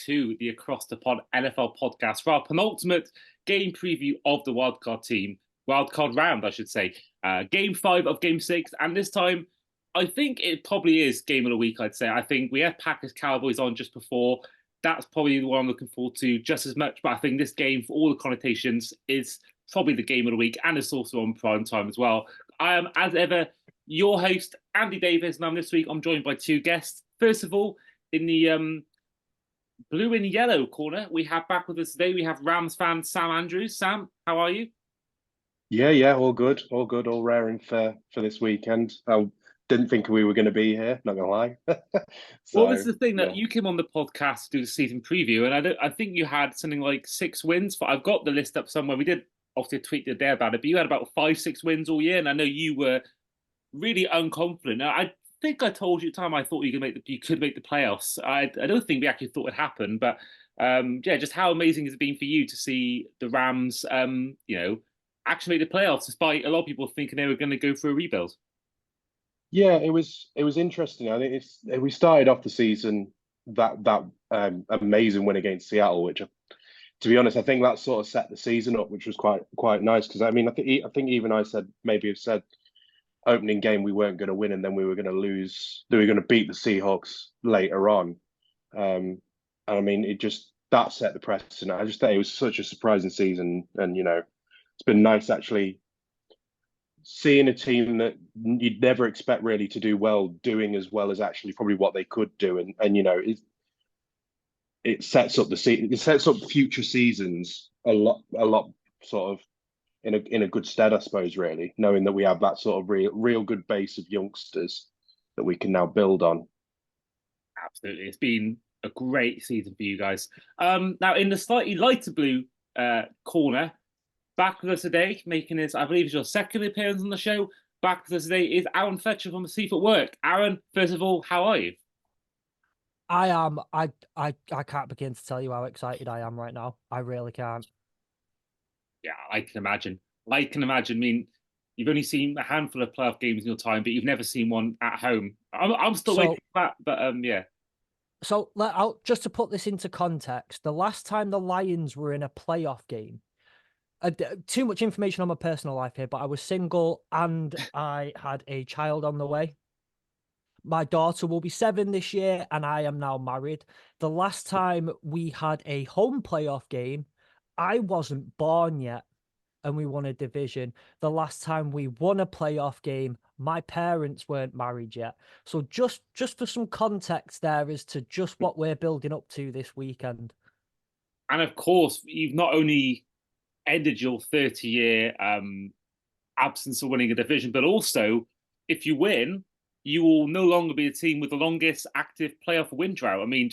to the Across the Pod NFL podcast for our penultimate game preview of the wildcard round, I should say. Game 5 of Game 6, and this time, I think it probably is game of the week, I'd say. I think we had Packers Cowboys on just before. That's probably the one I'm looking forward to just as much, but I think this game, for all the connotations, is probably the game of the week, and it's also on prime time as well. I am, as ever, your host, Andy Davis, and this week I'm joined by two guests. First of all, in the blue and yellow corner, we have back with us today, we have Rams fan Sam Andrews. Sam, how are you? Yeah, all good, all raring for this weekend. I didn't think we were going to be here, not gonna lie. Well, this So is the thing that yeah, you came on the podcast to do the season preview, and I think you had something like 6 wins. But I've got the list up somewhere. We did obviously tweet the day about it, but you had about 5, 6 wins all year, and I know you were really unconfident. Now, I think I told you at the time I thought you could make the playoffs. I don't think we actually thought it would happen, but yeah, just how amazing has it been for you to see the Rams, actually make the playoffs, despite a lot of people thinking they were going to go for a rebuild. yeah, it was interesting. I think we started off the season that amazing win against Seattle, which, to be honest, I think that sort of set the season up, which was quite nice. Because I mean, I think even I said maybe have said opening game we weren't going to win, and then we were going to lose. We were going to beat the Seahawks later on. And I mean, it just that set the precedent. I just thought it was such a surprising season, and it's been nice actually seeing a team that you'd never expect really to do well, doing as well as actually probably what they could do, and it sets up it sets up future seasons a lot sort of in a good stead, I suppose, really, knowing that we have that sort of real good base of youngsters that we can now build on. Absolutely, it's been a great season for you guys. Now, in the slightly lighter blue corner, back with us today, making his, I believe, it's your second appearance on the show. Back with us today is Aaron Fletcher from the Seafoot Work. Aaron, first of all, how are you? I am. I can't begin to tell you how excited I am right now. I really can't. Yeah, I can imagine. I can imagine. I mean, you've only seen a handful of playoff games in your time, but you've never seen one at home. I'm still waiting So, for that, but yeah. just to put this into context, the last time the Lions were in a playoff game, too much information on my personal life here, but I was single and I had a child on the way. My daughter will be 7 this year, and I am now married. The last time we had a home playoff game, I wasn't born yet, and we won a division. The last time we won a playoff game, my parents weren't married yet. So just for some context there as to just what we're building up to this weekend. And of course, you've not only ended your 30-year absence of winning a division, but also, if you win, you will no longer be the team with the longest active playoff win drought. I mean,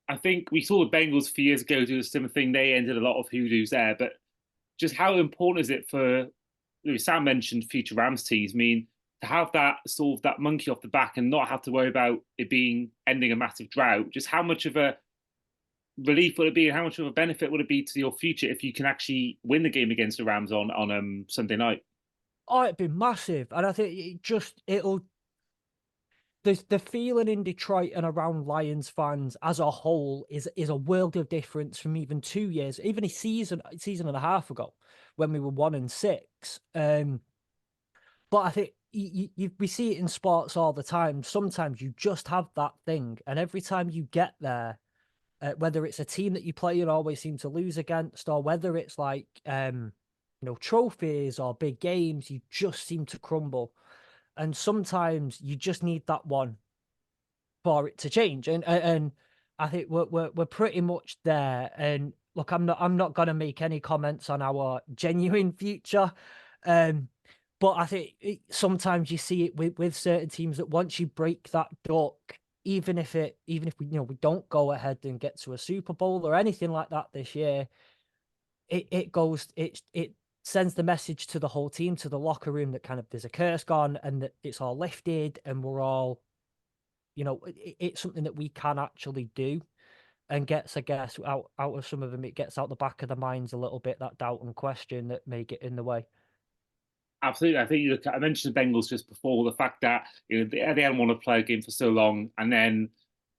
I think we saw the Bengals a few years ago do the similar thing. They ended a lot of hoodoos there, but just how important is it for, Sam mentioned future Rams teams. I mean, to have that sort of that monkey off the back and not have to worry about it ending a massive drought, just how much of a relief would it be, and how much of a benefit would it be to your future if you can actually win the game against the Rams on Sunday night? Oh, it'd be massive. And I think it'll the feeling in Detroit and around Lions fans as a whole is a world of difference from even 2 years, even a season and a half ago when we were 1-6. But I think we see it in sports all the time. Sometimes you just have that thing, and every time you get there, whether it's a team that you play and always seem to lose against, or whether it's like trophies or big games, you just seem to crumble. And sometimes you just need that one for it to change. And I think we're pretty much there. And look, I'm not gonna make any comments on our genuine future. But I think sometimes you see it with certain teams that once you break that duck, even if we don't go ahead and get to a Super Bowl or anything like that this year, it sends the message to the whole team, to the locker room, that kind of there's a curse gone and that it's all lifted and we're all, it's something that we can actually do, and gets, I guess, out of some of them, it gets out the back of the minds a little bit, that doubt and question that may get in the way. Absolutely. I think I mentioned the Bengals just before, the fact that they hadn't won a playoff game for so long, and then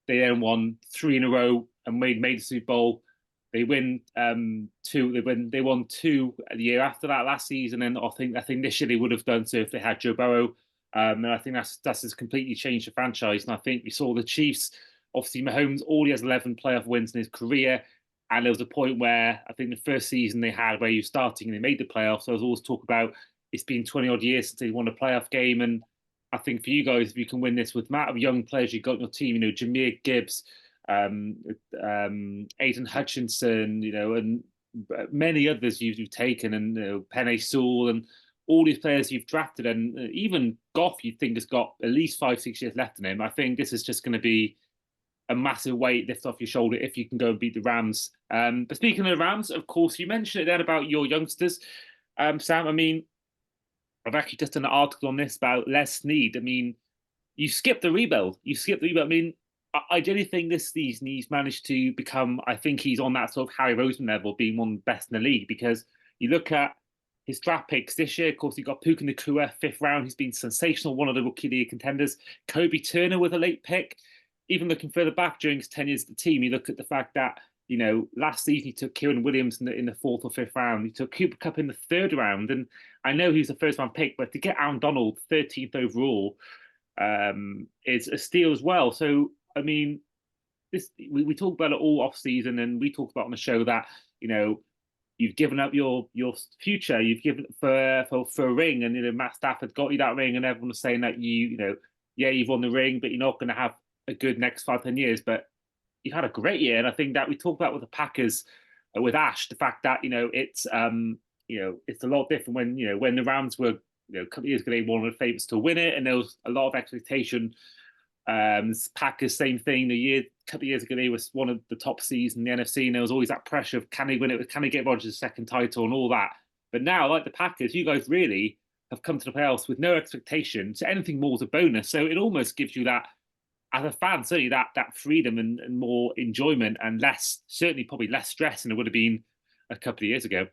they then won 3 in a row and made the Super Bowl. They win two. They won two the year after that last season, and I think this year they would have done so if they had Joe Burrow. And I think that's just completely changed the franchise. And I think we saw the Chiefs. Obviously, Mahomes already has 11 playoff wins in his career, and there was a point where I think the first season they had where he was starting and they made the playoffs. So I was always talking about it's been 20 odd years since they won a playoff game, and I think for you guys, if you can win this with the amount of young players you've got in your team, Jahmyr Gibbs, Aiden Hutchinson, and many others you've taken, and Penei Sewell, and all these players you've drafted, and even Goff, you think has got at least 5-6 years left in him. I think this is just going to be a massive weight lift off your shoulder if you can go and beat the Rams. But speaking of the Rams, of course, you mentioned it then about your youngsters, Sam. I mean, I've actually just done an article on this about Les Snead. I mean, you skipped the rebuild. I mean, I genuinely think this season he's managed to become, I think he's on that sort of Harry Roseman level, being one of the best in the league, because you look at his draft picks this year, of course, he got Puka Nacua, 5th round. He's been sensational, one of the rookie league contenders. Kobe Turner with a late pick. Even looking further back during his 10 years at the team, you look at the fact that, last season he took Kieran Williams in the 4th or 5th round. He took Cooper Kupp in the 3rd round. And I know he's a first round pick, but to get Aaron Donald 13th overall is a steal as well. So, I mean, we talk about it all off season, and we talked about on the show that, you've given up your future, you've given for a ring, and Matt Stafford got you that ring, and everyone was saying that you've won the ring, but you're not going to have a good next 5-10 years. But you had a great year, and I think that we talked about with the Packers with Ash, the fact that it's a lot different when the Rams were a couple of years ago they were one of the favourites to win it, and there was a lot of expectation. Packers, same thing. A couple of years ago, they was one of the top seeds in the NFC, and there was always that pressure of can they win it? Can they get Rodgers' second title and all that? But now, like the Packers, you guys really have come to the playoffs with no expectation, so anything more is a bonus. So it almost gives you that, as a fan, certainly that freedom and more enjoyment, and certainly probably less stress than it would have been a couple of years ago.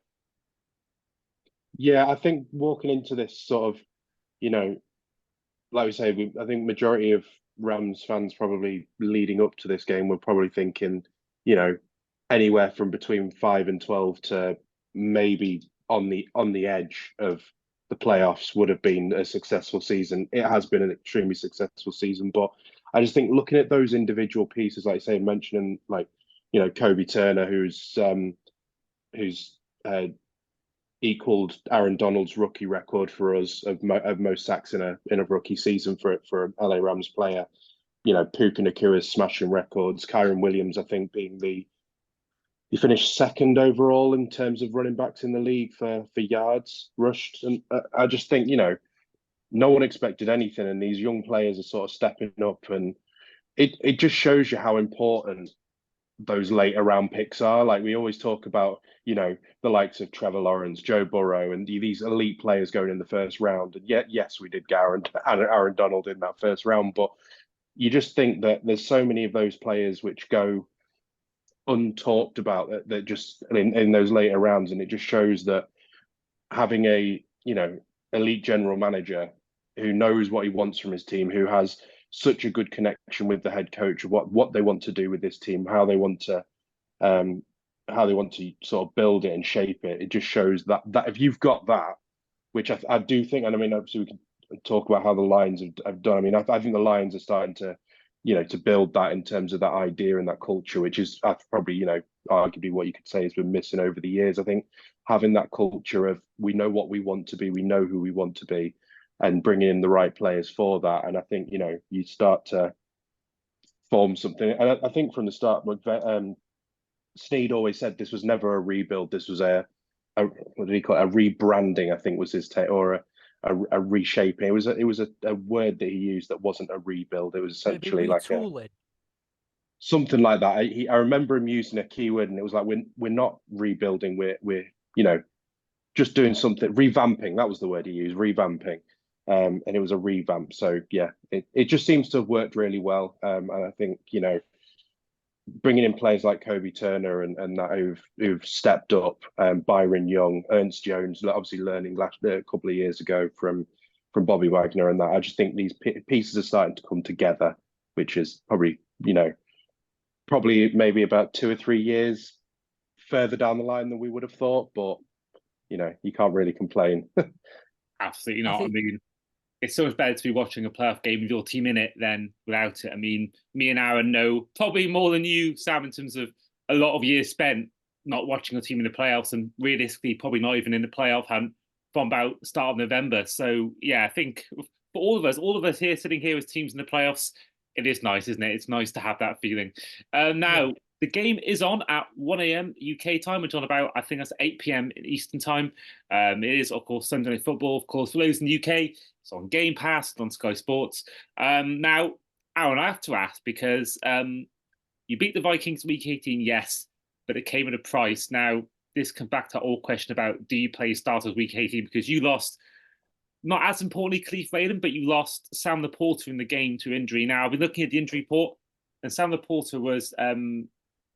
Yeah, I think walking into this sort of, like we say, I think majority of Rams fans probably leading up to this game were probably thinking, anywhere from between 5 and 12 to maybe on the edge of the playoffs would have been a successful season. It has been an extremely successful season, but I just think looking at those individual pieces, like I say, mentioning Kobe Turner, who's equaled Aaron Donald's rookie record for us of most sacks in a rookie season for an LA Rams player. Puka Nacua's smashing records. Kyron Williams, I think, he finished 2nd overall in terms of running backs in the league for yards rushed. And I just think, no one expected anything, and these young players are sort of stepping up, and it just shows you how important those later round picks are. Like we always talk about, the likes of Trevor Lawrence, Joe Burrow, and these elite players going in the 1st round. And yet, yes, we did Aaron Donald in that 1st round, but you just think that there's so many of those players which go untalked about that just in those later rounds, and it just shows that having a elite general manager who knows what he wants from his team, who has such a good connection with the head coach of what they want to do with this team, how they want to sort of build it and shape it. It just shows that if you've got that, which I do think, and I mean, obviously we can talk about how the Lions have done. I mean, I think the Lions are starting to, to build that in terms of that idea and that culture, which is probably, arguably what you could say has been missing over the years. I think having that culture of we know what we want to be, we know who we want to be, and bringing in the right players for that. And I think, you start to form something. And I think from the start, Snead always said this was never a rebuild. This was what do you call it? A rebranding, I think was his take, or a reshaping. It was a word that he used that wasn't a rebuild. It was essentially like something like that. I remember him using a keyword, and it was like we're not rebuilding. We're just doing something, revamping. That was the word he used, revamping. And it was a revamp. So yeah, it just seems to have worked really well. And I think bringing in players like Kobe Turner and that who've stepped up, Byron Young, Ernst Jones, obviously learning a couple of years ago from Bobby Wagner and that. I just think these pieces are starting to come together, which is probably probably maybe about 2 or 3 years further down the line than we would have thought. But you can't really complain. Absolutely I not. I think mean, it's so much better to be watching a playoff game with your team in it than without it. I mean, me and Aaron know probably more than you, Sam, in terms of a lot of years spent not watching a team in the playoffs, and realistically, probably not even in the playoff hunt from about the start of November. So yeah, I think for all of us here sitting here as teams in the playoffs, it is nice, isn't it? It's nice to have that feeling. yeah. Now the game is on at 1 a.m. UK time, which is on about, I think that's 8 p.m. Eastern time. It is, of course, Sunday Night Football. Of course, for those in the UK, it's on Game Pass, it's on Sky Sports. Now, Aaron, I have to ask because you beat the Vikings week 18, yes, but it came at a price. Now, this comes back to our old question about do you play starters week 18 because you lost, not as importantly, Cleve Braden, but you lost Sam Laporta in the game to injury. Now, I've been looking at the injury report, and Sam Laporta was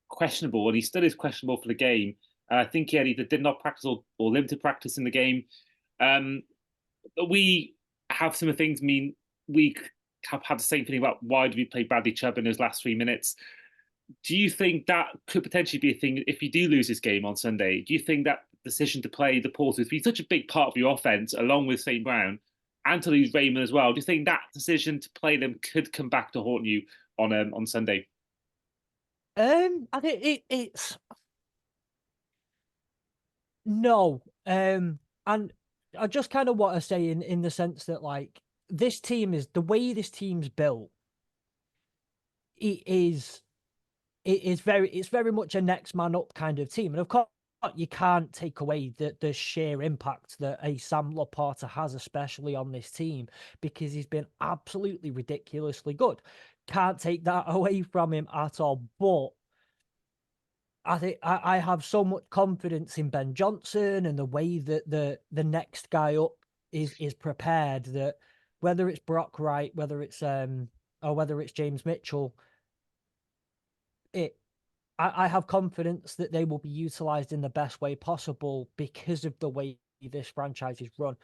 questionable, and he still is questionable for the game. And I think he either did not practice or limited practice in the game. We have similar things. I mean, we have had the same feeling about why do we play Bradley Chubb in those last 3 minutes. Do you think that could potentially be a thing if you do lose this game on Sunday? Do you think that decision to play the Porters be such a big part of your offense, along with St. Brown, and to lose Raymond as well? Do you think that decision to play them could come back to haunt you on Sunday? I think it's no. And I just kind of want to say in the sense that like this team is the way this team's built. It's very much a next man up kind of team, and of course you can't take away the sheer impact that a Sam Laporta has, especially on this team, because he's been absolutely ridiculously good. Can't take that away from him at all, but I think I have so much confidence in Ben Johnson and the way that the next guy up is prepared, that whether it's Brock Wright, whether it's or whether it's James Mitchell, I have confidence that they will be utilized in the best way possible because of the way this franchise is run.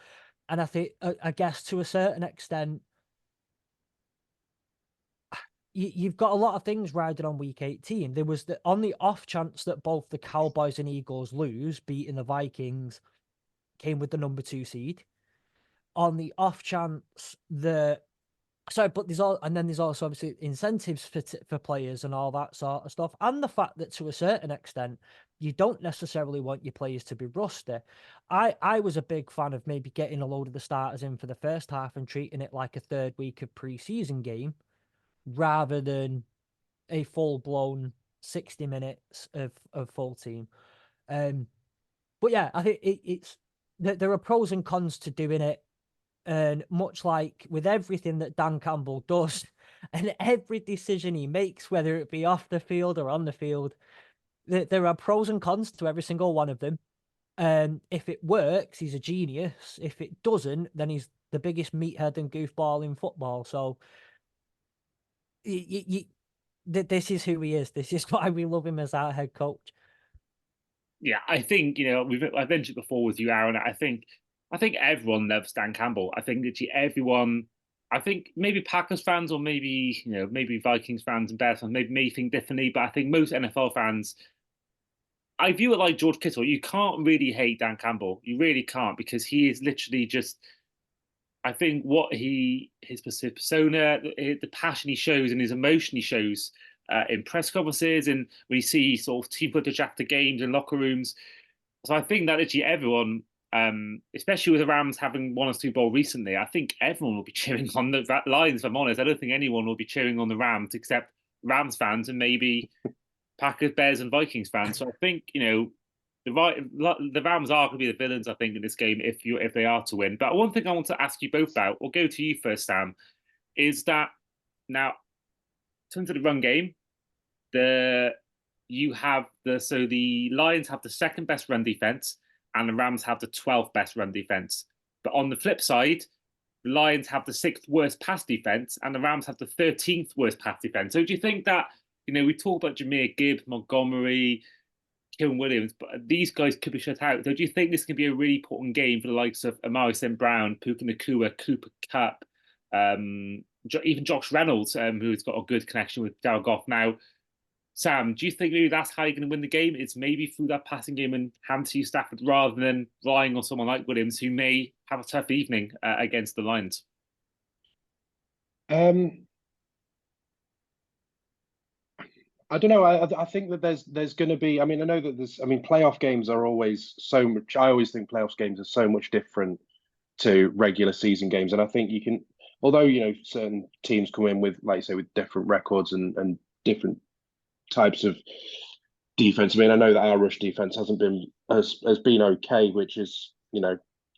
And I think, I guess to a certain extent, you've got a lot of things riding on week 18. There was on the off chance that both the Cowboys and Eagles lose, beating the Vikings came with the number 2 seed. On the off chance that but there's also obviously incentives for players and all that sort of stuff, and the fact that to a certain extent you don't necessarily want your players to be rusty. I was a big fan of maybe getting a load of the starters in for the first half and treating it like a third week of preseason game rather than a full blown 60 minutes of full team. But yeah, I think it's there are pros and cons to doing it. And much like with everything that Dan Campbell does and every decision he makes, whether it be off the field or on the field, there are pros and cons to every single one of them. If it works, he's a genius. If it doesn't, then he's the biggest meathead and goofball in football. So this is who he is. This is why we love him as our head coach. Yeah, I think I've mentioned before with you, Aaron. I think everyone loves Dan Campbell. I think literally everyone. I think maybe Packers fans or maybe maybe Vikings fans and Bears fans may think differently, but I think most NFL fans. I view it like George Kittle. You can't really hate Dan Campbell. You really can't because he is literally just. I think what his persona, the passion he shows, and his emotion he shows in press conferences, and when you see sort of team footage after games and locker rooms. So I think that literally everyone, especially with the Rams having won a Super Bowl recently, I think everyone will be cheering on the Lions. If I'm honest, I don't think anyone will be cheering on the Rams except Rams fans and maybe Packers, Bears, and Vikings fans. So I think the Rams are going to be the villains, I think, in this game if they are to win. But one thing I want to ask you both about, or go to you first, Sam, is that now, in terms of the run game, the Lions have the second best run defense, and the Rams have the 12th best run defense. But on the flip side, the Lions have the 6th worst pass defense, and the Rams have the 13th worst pass defense. So do you think that we talked about Jahmyr Gibbs, Montgomery, Kevin Williams, but these guys could be shut out. So do you think this can be a really important game for the likes of Amari St. Brown, Puka Nacua, Cooper Kupp, even Josh Reynolds, who's got a good connection with Jared Goff now? Sam, do you think maybe that's how you're going to win the game? It's maybe through that passing game and hand to you Stafford rather than relying on someone like Williams who may have a tough evening against the Lions? Um, I don't know. I think that there's going to be. I mean, I know that there's. I mean, playoff games are always so much. I always think playoff games are so much different to regular season games, and I think you can. Although certain teams come in with, like you say, with different records and different types of defense. I mean, I know that our rush defense hasn't been has been okay, which is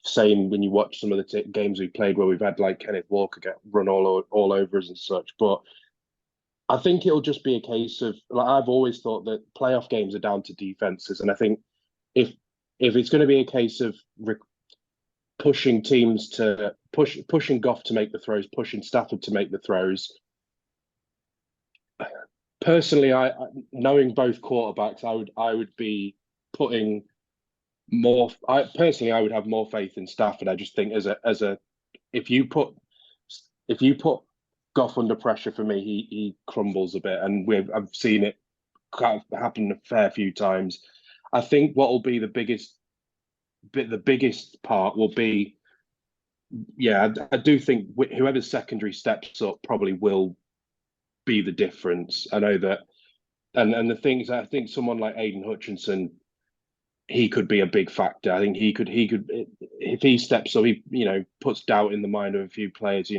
same when you watch some of the games we played where we've had like Kenneth Walker get run all over us and such, but. I think it'll just be a case of like I've always thought that playoff games are down to defenses, and I think if it's going to be a case of pushing teams to pushing Goff to make the throws, pushing Stafford to make the throws. Personally, I knowing both quarterbacks, I would be putting more. I would have more faith in Stafford. I just think as a if you put Goff under pressure, for me, he crumbles a bit, and I've seen it happen a fair few times. I think what will be the biggest part will be, I do think whoever's secondary steps up probably will be the difference. I know that, and the things I think someone like Aiden Hutchinson, he could be a big factor. I think he could if he steps up, he puts doubt in the mind of a few players.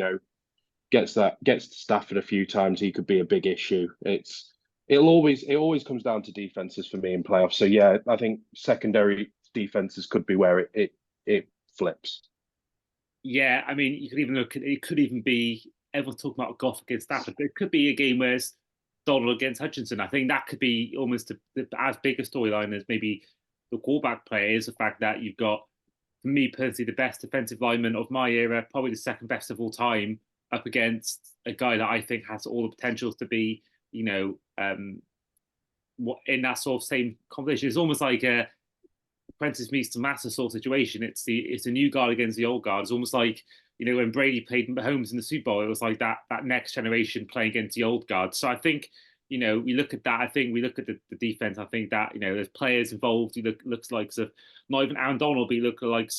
Gets Stafford a few times, he could be a big issue. It always comes down to defenses for me in playoffs. So yeah, I think secondary defenses could be where it flips. Yeah, I mean, you could even look at it. Could even be everyone's talking about Goff against Stafford, but it could be a game where it's Donald against Hutchinson. I think that could be almost as big a storyline as maybe the quarterback play is the fact that you've got, for me personally, the best defensive lineman of my era, probably the second best of all time, up against a guy that I think has all the potentials to be, in that sort of same conversation. It's almost like a apprentice meets the master sort of situation. It's a new guard against the old guard. It's almost like when Brady played Mahomes in the Super Bowl, it was like that next generation playing against the old guard. So I think we look at that. I think we look at the defense. I think that there's players involved. Looks like not even Aaron Donald, but look like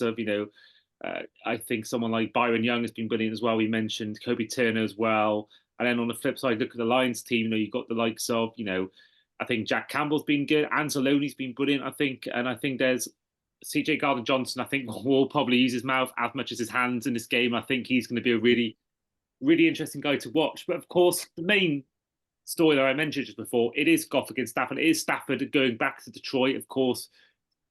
I think someone like Byron Young has been brilliant as well. We mentioned Kobe Turner as well. And then on the flip side, look at the Lions team. You've got the likes of, I think Jack Campbell's been good. Anzalone's been brilliant, I think. And I think there's CJ Gardner-Johnson, I think, will probably use his mouth as much as his hands in this game. I think he's going to be a really, really interesting guy to watch. But of course, the main story that I mentioned just before, it is Goff against Stafford. It is Stafford going back to Detroit, of course.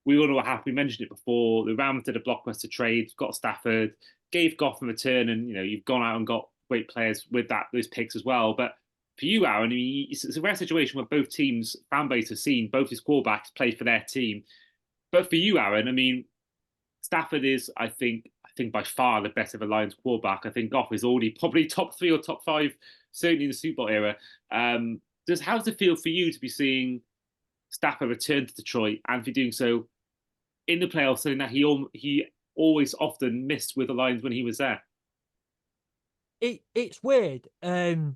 We all know what happened. We mentioned it before. The Rams did a blockbuster trade, got Stafford, gave Goff a return, and you've gone out and got great players with those picks as well. But for you, Aaron, I mean, it's a rare situation where both teams' fan base have seen both his quarterbacks play for their team. But for you, Aaron, I mean, Stafford is, I think by far the best of a Lions quarterback. I think Goff is already probably top 3 or top 5, certainly in the Super Bowl era. How does it feel for you to be seeing Stafford return to Detroit and for doing so in the playoffs, saying that he always often missed with the Lions when he was there? It's weird. And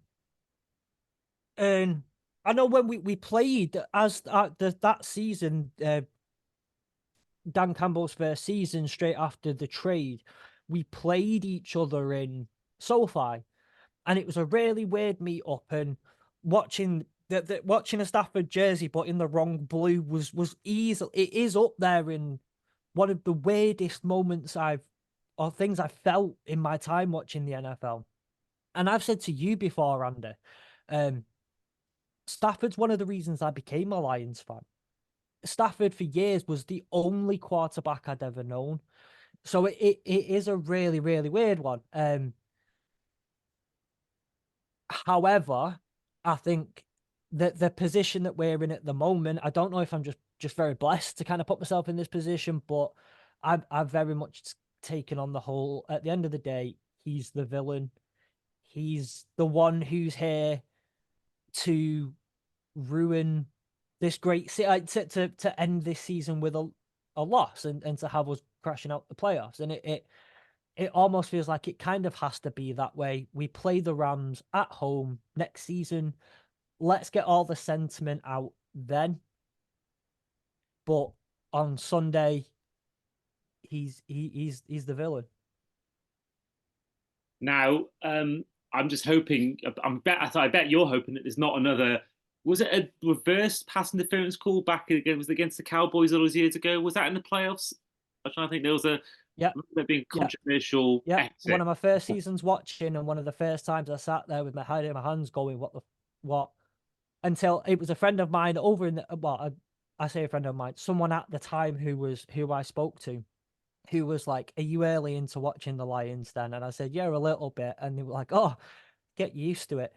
I know when we played as that season, Dan Campbell's first season straight after the trade, we played each other in SoFi, and it was a really weird meet up. And watching watching a Stafford jersey but in the wrong blue was easy. It is up there in one of the weirdest moments things I felt in my time watching the NFL. And I've said to you before, Andy, Stafford's one of the reasons I became a Lions fan. Stafford for years was the only quarterback I'd ever known. So it is a really, really weird one. However, I think that the position that we're in at the moment, I don't know if I'm just very blessed to kind of put myself in this position, but I've very much taken on the whole. At the end of the day, he's the villain. He's the one who's here to ruin this great to end this season with a loss and to have us crashing out the playoffs. And it almost feels like it kind of has to be that way. We play the Rams at home next season. let's get all the sentiment out then. But on Sunday, he's the villain. Now, I'm just hoping. I bet you're hoping that there's not another. Was it a reverse pass interference call back again? Was it against the Cowboys all those years ago? Was that in the playoffs? I'm trying to think. There was a Yeah, there being controversial yeah. exit. One of my first seasons watching, and one of the first times I sat there with my head in my hands, going, what?" Until it was a friend of mine over in the I say a friend of mine, someone at the time who I spoke to, who was like, "Are you early into watching the Lions then?" And I said, "Yeah, a little bit." And they were like, "Oh, get used to it."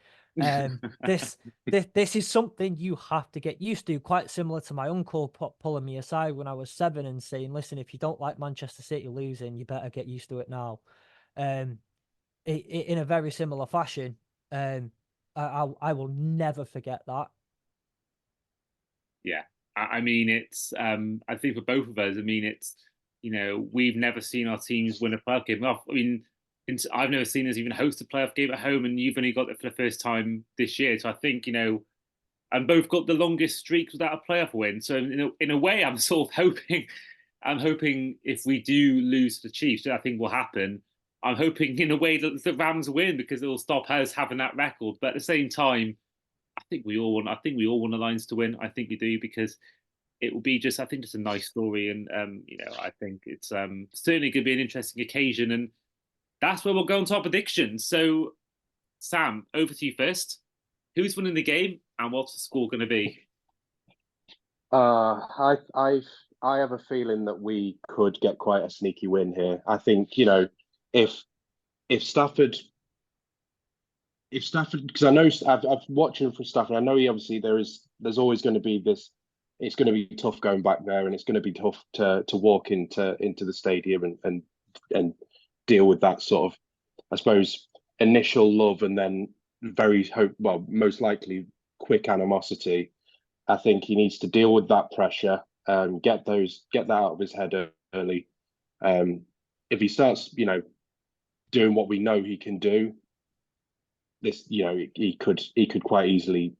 This this is something you have to get used to. Quite similar to my uncle pulling me aside when I was 7 and saying, "Listen, if you don't like Manchester City losing, you better get used to it now." Um, in a very similar fashion. I will never forget that. Yeah, I mean, it's. I think for both of us, I mean, it's. We've never seen our teams win a playoff game. Well, I mean, I've never seen us even host a playoff game at home, and you've only got it for the first time this year. So I think and both got the longest streak without a playoff win. So in a way, I'm sort of hoping, I'm hoping if we do lose to the Chiefs, which I think will happen. I'm hoping in a way that the Rams win because it will stop us having that record. But at the same time, I think we all want. I think we all want the Lions to win. I think we do because it will be just. I think it's a nice story, and I think it's certainly going to be an interesting occasion, and that's where we'll go into our predictions. So, Sam, over to you first. Who's winning the game, and what's the score going to be? I have a feeling that we could get quite a sneaky win here. I think if if Stafford because I know I've watched him for Stafford. I know he obviously there's always going to be this. It's going to be tough going back there, and it's going to be tough to walk into the stadium and deal with that sort of, I suppose, initial love and then most likely quick animosity. I think he needs to deal with that pressure, get that out of his head early. If he starts, doing what we know he can do, this, he could quite easily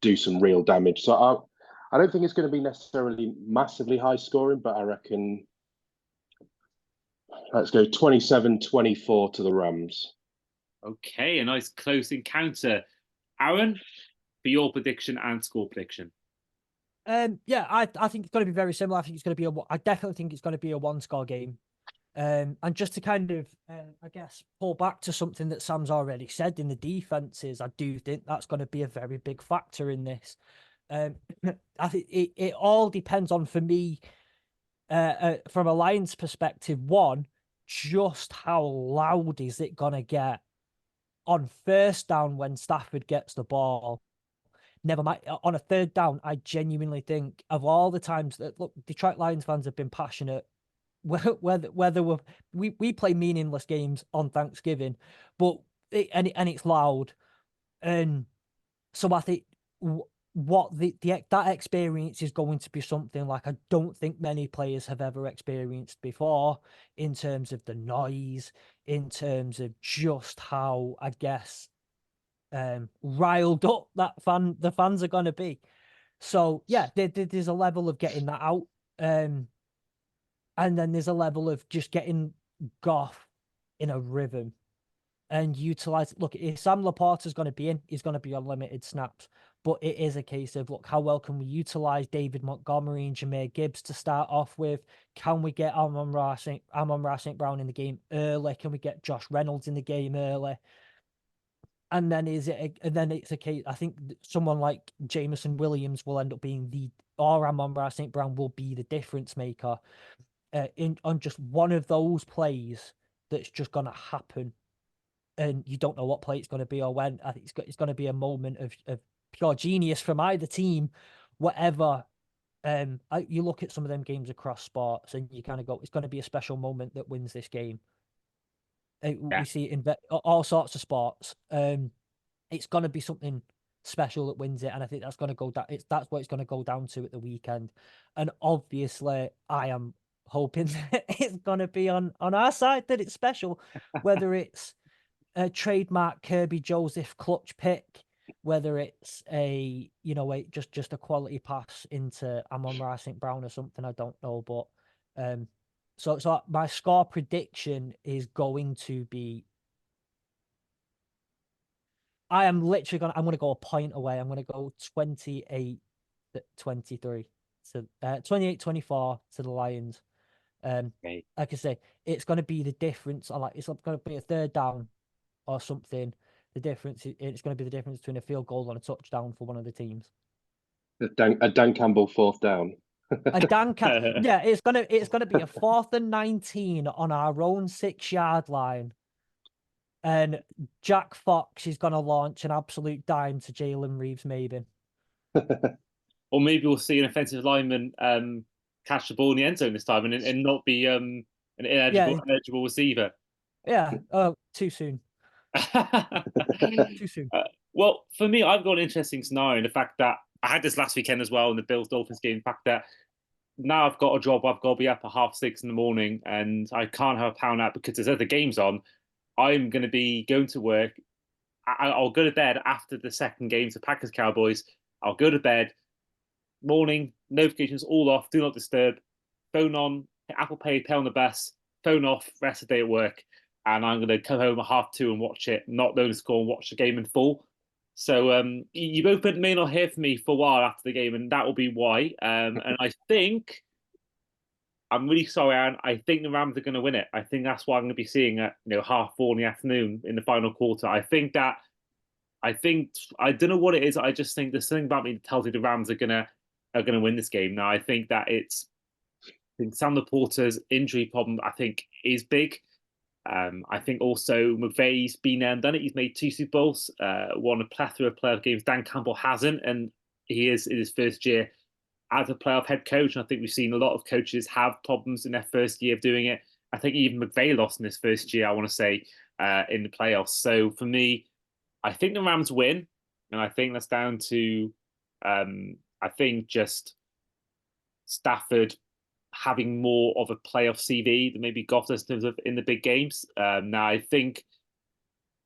do some real damage. So I don't think it's going to be necessarily massively high scoring, but I reckon let's go 27-24 to the Rams. Okay, a nice close encounter. Aaron, for your prediction and score prediction. Yeah, I think it's going to be very similar. I think it's going to be I definitely think it's going to be a one-score game. And just to kind of, I guess, pull back to something that Sam's already said in the defenses, I do think that's going to be a very big factor in this. I think it all depends on, for me, from a Lions perspective, one, just how loud is it going to get on first down when Stafford gets the ball? Never mind, on a third down, I genuinely think of all the times that, look, Detroit Lions fans have been passionate whether we play meaningless games on Thanksgiving, but it's loud, and so I think that experience is going to be something like I don't think many players have ever experienced before, in terms of the noise, in terms of just how, I guess, riled up the fans are going to be. So yeah, there's a level of getting that out. And then there's a level of just getting Goff in a rhythm and utilize. Look, if Sam Laporta's going to be in, he's going to be on limited snaps. But it is a case of, look, how well can we utilize David Montgomery and Jahmyr Gibbs to start off with? Can we get Amon-Ra St. Brown in the game early? Can we get Josh Reynolds in the game early? And then it's a case. I think someone like Jameson Williams will end up being or Amon-Ra St. Brown will be the difference maker. On just one of those plays that's just going to happen, and you don't know what play it's going to be or when. I think it's going to be a moment of pure genius from either team, whatever. You look at some of them games across sports, and you kind of go, it's going to be a special moment that wins this game. We see it in all sorts of sports. It's going to be something special that wins it, and I think that's going to go down. That's what it's going to go down to at the weekend, and obviously, I am hoping that it's going to be on our side, that it's special, whether it's a trademark Kirby Joseph clutch pick, whether it's a just a quality pass into Amon-Ra St. Brown or something, I don't know. But so my score prediction is going to be. I'm going to go a point away. I'm going to go 28-23 to 28-24 to the Lions. Okay. Like I say, it's going to be the difference. It's going to be a third down or something. The difference, it's going to be the difference between a field goal and a touchdown for one of the teams. A Dan Campbell fourth down. Yeah, it's gonna be a 4th and 19 on our own 6-yard line. And Jack Fox is going to launch an absolute dime to Jalen Reeves-Maybin. Or maybe we'll see an offensive lineman catch the ball in the end zone this time and not be an ineligible receiver. Yeah. Oh, too soon. Too soon. Well, for me, I've got an interesting scenario in the fact that I had this last weekend as well in the Bills-Dolphins game. The fact that now I've got a job, I've got to be up at 6:30 in the morning and I can't have a power nap because there's other games on. I'm going to be going to work. I'll go to bed after the second game to Packers Cowboys. I'll go to bed. Morning, notifications all off, do not disturb. Phone on, Apple Pay on the bus, phone off, rest of the day at work. And I'm going to come home at 2:30 and watch it, not know the score and watch the game in full. So you both may not hear from me for a while after the game, and that will be why. And I think... I'm really sorry, Aaron. I think the Rams are going to win it. I think that's what I'm going to be seeing at 4:30 in the afternoon in the final quarter. I don't know what it is. I just think there's something about me that tells me the Rams are going to win this game. Now I think that I think Sam Laporta's injury problem is big. I think also McVay's been there and done it. He's made 2 Super Bowls, won a plethora of playoff games. Dan Campbell hasn't, and he is in his first year as a playoff head coach. And I think we've seen a lot of coaches have problems in their first year of doing it. I think even McVay lost in his first year, I want to say, in the playoffs. So for me, I think the Rams win. And I think that's down to, I think just Stafford having more of a playoff CV than maybe Goff does in terms of in the big games. Now, I think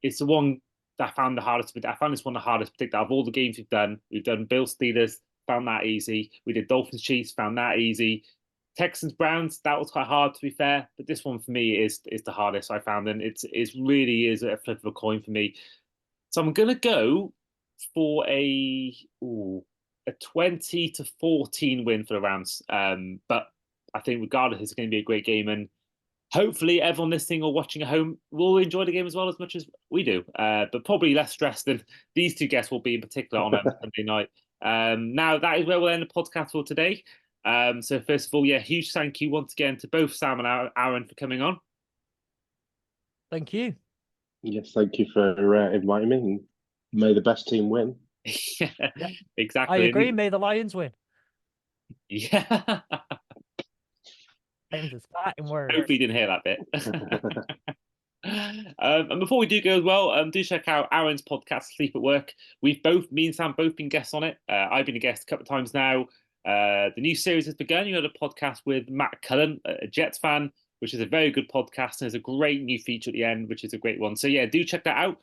it's the one that I found the hardest to predict. I found this one the hardest to predict out of all the games we've done. We've done Bills Steelers, found that easy. We did Dolphins Chiefs, found that easy. Texans Browns, that was quite hard to be fair, but this one for me is the hardest I found, and it really is a flip of a coin for me. So I'm gonna go for a 20-14 win for the Rams. But I think regardless, it's going to be a great game, and hopefully everyone listening or watching at home will enjoy the game as well as much as we do. But probably less stressed than these two guests will be in particular on a Sunday night. Now that is where we'll end the podcast for today. So first of all, huge thank you once again to both Sam and Aaron for coming on. Thank you. Yes, thank you for inviting me. And may the best team win. Yeah, exactly. I agree. May the Lions win. Yeah. Name's a starting word. Hopefully you didn't hear that bit. And before we do go as well, do check out Aaron's podcast, Sleep at Work. Me and Sam both been guests on it. I've been a guest a couple of times now. The new series has begun. You had a podcast with Matt Cullen, a Jets fan, which is a very good podcast. And there's a great new feature at the end, which is a great one. So do check that out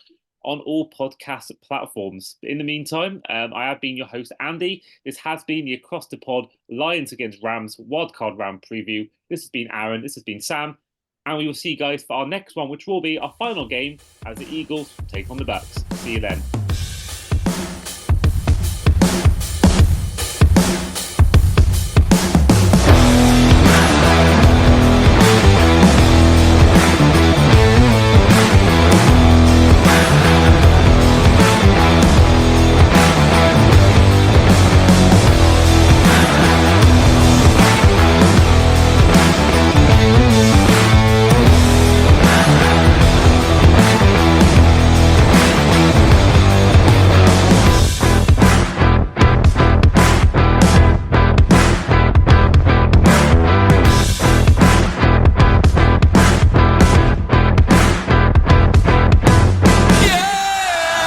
on all podcast platforms. But in the meantime, I have been your host, Andy. This has been the Across the Pod Lions against Rams Wildcard Round preview. This has been Aaron. This has been Sam. And we will see you guys for our next one, which will be our final game as the Eagles take on the Bucks. See you then.